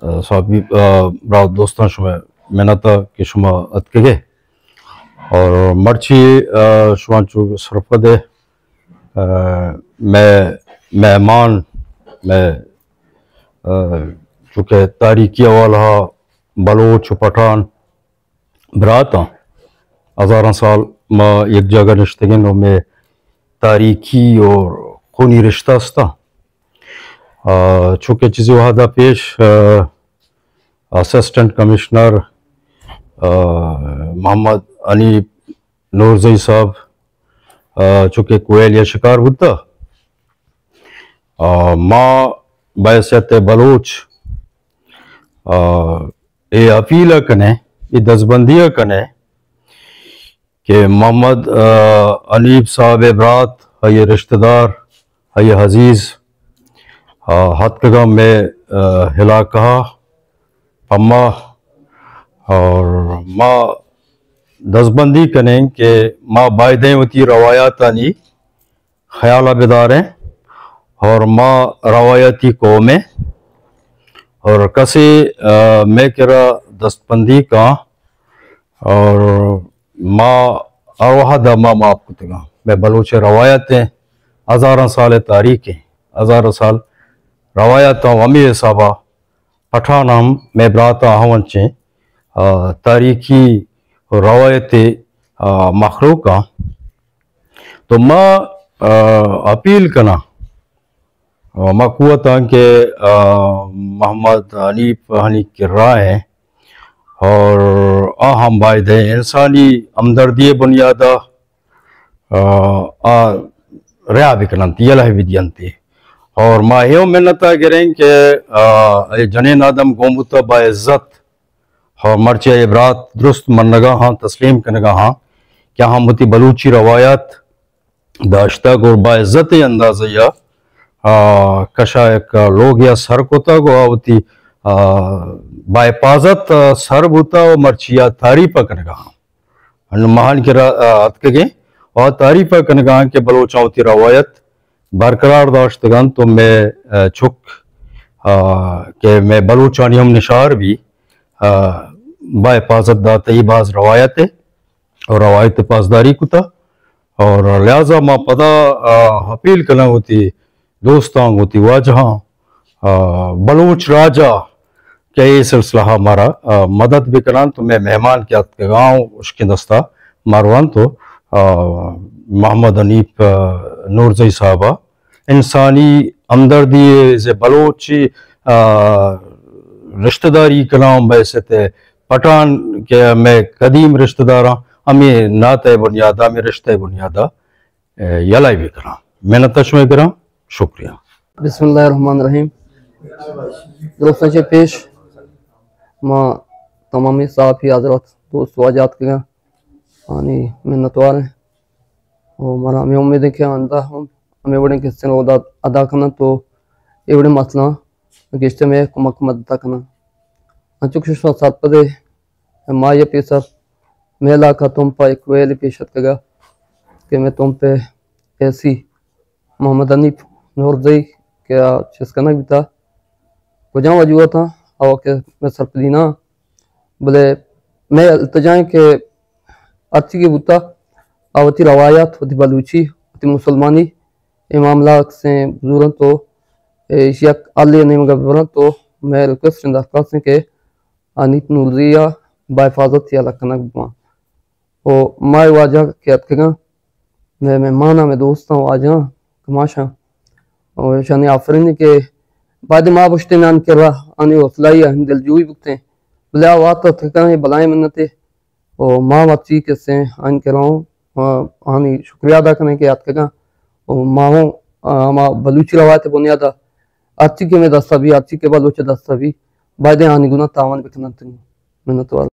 صحابی برا دوستان شما مناتا که شما اتکگه اور مرچی شما چو صرفه ده میں مہمان میں چونکہ تاریخی والا بلوچ و پٹھان براتا ہزارہ سال ما ایک جگہ نشتگن و میں تاریخی اور خونی رشتہ استا چونکہ چیزی وحدہ پیش اسسٹنٹ کمشنر محمد انیب نورزئی صاحب چونکہ کوئل یا شکار ہوتا ماں بحیثیت بلوچ اے اپیلہ کنے اے دزبندیہ کنے کہ محمد انیب صاحب برات ہے رشتہ دار ہے عزیز ہتکگا میں ہلاکہ پما اور ماں دزبندی کنیں کہ ماں بائدیں ہوتی روایاتانی خیالہ بداریں اور ماں روایتی قومیں اور کسی میں کرا دستبندی کا اور ماں اروحہ دا ماں معاف کتگا میں بلوچ روایتیں ہزارہ سال تاریخیں ہزارہ سال روایتوں امی حسابہ پٹھان ہم میں براتا ہونچیں تاریخی روایت مخلوقہ تو ماں اپیل کنا ماں قوتاں کہ محمد انیب ہنی کر رہا ہے اور ہم بائد ہیں انسانی ہمدردی بنیادہ رہا بھی کنانتی یہ لہی بھی دیانتی اور ماں ہیو منتا کریں کہ جنین آدم گومتا با عزت اور مرچہ عبرات درست منگا ہاں تسلیم کنگا ہاں کیا ہم ہوتی بلوچی روایات داشتہ گو با عزت اندازہ یا کشا ایک لوگ یا سر کوتا گو ہوتی با حفاظت سر بوتا و مرچیا تعریفہ کنگا ہاں مہان کی اتکگیں اور تعریفہ کنگا ہاں کہ بلوچاں ہوتی روایت برقرار داشتگان تو میں چھک کہ میں بلوچانی ہم نشار بھی با حفاظت دا تی باز روایت ہے اور روایت پاسداری کتا اور لہذا ما پدا اپیل کنا ہوتی دوستان ہوتی واجہاں بلوچ راجہ کہ یہ سلسلہ ہمارا مدد بھی کران تو میں مہمان کے اتگاؤں اس کے دستا ماروان تو محمد انیب نورزئی صاحبہ انسانی ہمدردی سے بلوچی رشتہ داری کلام بحیثیت پٹھان کہ میں قدیم رشتہ داراں ہمیں ناتہ بنیادہ ہمیں رشتہ بنیادہ یلائی بھی کراں محنت تشمہ کراں شکریہ بسم اللہ الرحمن الرحیم درستان چے پیش ماں تمامی صحافی حضرات دوست واجات کے گا آنی محنتوار ہیں اور مارا ہمیں امید ہے کہ ہمیں بڑے کس سے ادا کرنا تو یہ بڑے مسئلہ گشتے میں کمک مدد کرنا انچک ششوہ ساتھ پدے ماں یہ پیسر میں علاقہ تم پا ایک ویلی پیشت کگا کہ میں تم پہ ایسی محمد انیب نورزئی کیا چیز کرنا بھی تھا کجاں وجوہ تھا اور کہ میں سرپدینہ بلے میں التجائیں کہ اچھی کی بوتا آواتی روایات ہوتی بلوچی ہوتی مسلمانی امام لاکھ سے بزرگن تو یک علی نیم گبرن تو میں ریکویسٹ درخواست ہیں کہ انیب نورزیہ با حفاظت یا لکنک بما اور ماں واجہ کے اتکگاں میں مہمانہ میں دوستاں واجہاں کماشاں اور شانی آفرین کے بعد ماں بشتے نان کر رہا آنی وصلائی ہم دل جوئی بکتے ہیں بلے آوات تکاں یہ بلائیں منتے اور ماں واچی کے سے آن کر رہا ہوں آنی شکریہ ادا کرنے کے اتکگاں اور ماہوں ہما بلوچی روایت بنیادہ اچھی کے میں دستا بھی اچھی کے بلوچ دستا بھی بعد آنی گناہ تاوان بکنن تنگی منت والا